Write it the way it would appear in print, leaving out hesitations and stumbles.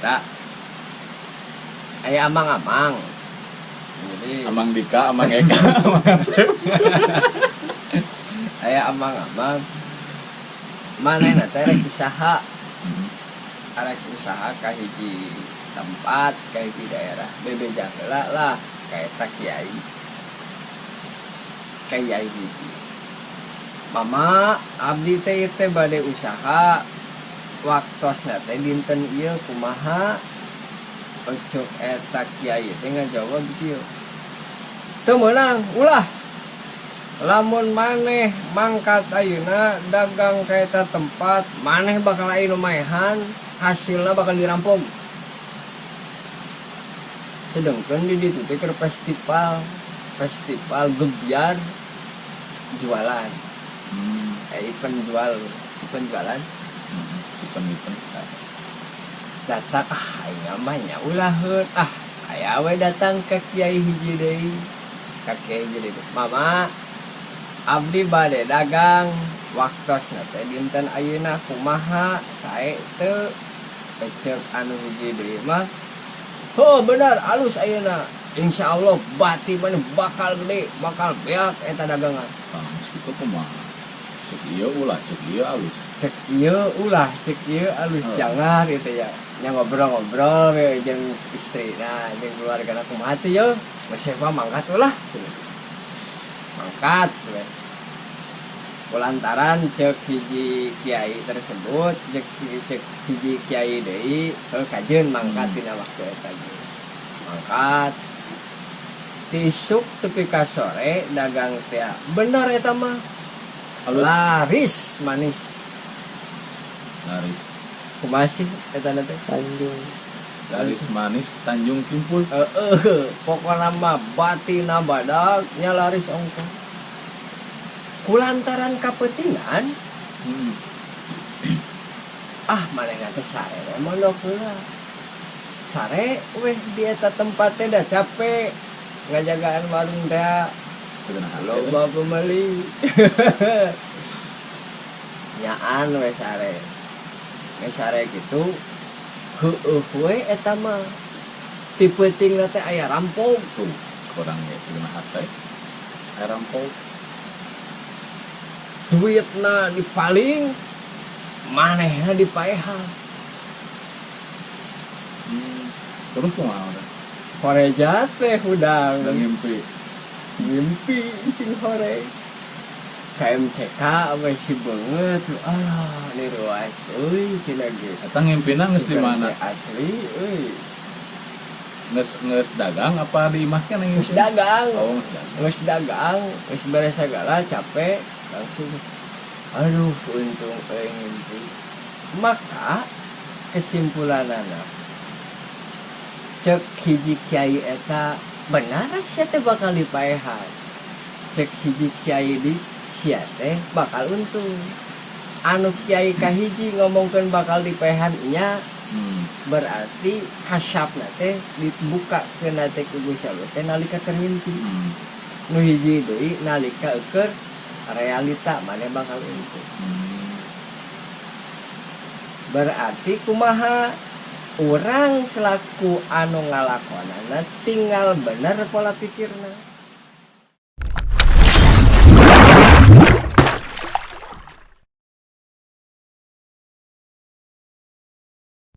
eta aya amang-amang. Jadi Amang Dika, Amang Eka, Amang Asep. aya amang-amang manehna teh rek usaha. Arek usaha ka hiji tempat, ka hiji daerah. Bebeja heula lah ka eta kiai. Kiai hiji. Mama, abdi teh bade usaha. Waktosna teh dinten ieu kumaha? Ojo eta kiai teh ngajawab kieu. Teu meunang, ulah. Lamun maneh mangkat ayeuna dagang ka eta tempat, maneh bakal aya nu maehan, hasilna bakal dirampung. Sedengkeun di ditu teh keur festival gebyar jualan. Event jualan. Event. Datang aing mah nya ulaheun aya we datang ka kiai hiji deui. Ka kiai hiji deui. Mama, abdi bade dagang waktosna teh dinten ayeuna kumaha sae teu cek anu hiji deui mah. Oh benar alus ayeuna. Insyaallah bati maneh bakal gede, bakal beak eta dagangan. Kitu kumaha? Cek ieu ulah, cek ieu alus. Cek ieu ulah, cek ieu alus jangan gitu ya. Nya ngobrol-ngobrol we jeung istrina, jeung keluargana kumaha teh yeuh. Masih mangkat ulah. Mangkat we. Kulantaran cek hiji kiai tersebut, cek hiji kiai deui kajeun mangkat dina waktu eta ge. Mangkat tisuk tepi ka sore dagang teh bener eta mah laris manis. Laris. Kumaha sih eta teh? Tanjung. Laris manis Tanjung Kimpul. Pokona mah batina badag nya laris ongkong. Kulantaran kapentingan manehna teh sare mondok heula. Sare weh di eta tempat teh da capek ngajagaan warung teh loba pembeli. Nyaan we sare. We sare gitu heueuh we eta mah. Ti peutingna teh aya rampog tuh. Kurang ge kumaha teh? Aya rampog. Duitna dipaling, manehna dipaehan. Terus kumaha? Horeja teh hudang Ngimpi sing hore. KMCK we si beungeut ni ruas euy cenah ge. Eta ngimpina geus di mana? Asli euy. Geus dagang apa di imah kana Geus dagang. Oh, Geus dagang, geus beres sagala capek langsung aduh untung euy ngimpi. Maka kesimpulanana cek hiji kiai eta benar sia teh bakal dipaehan. Cek hiji kiai di sia teh bakal untung. Anu kiai kahiji ngomongkeun bakal dipaehan nya berarti hasyapna teh dibuka keuna teh ku Gusti Allah teh nalika keur ngimpi. Nu hiji deui nalika keur realita maneh bakal untung. Berarti kumaha urang selaku anu ngalakonana tinggal bener pola pikirna.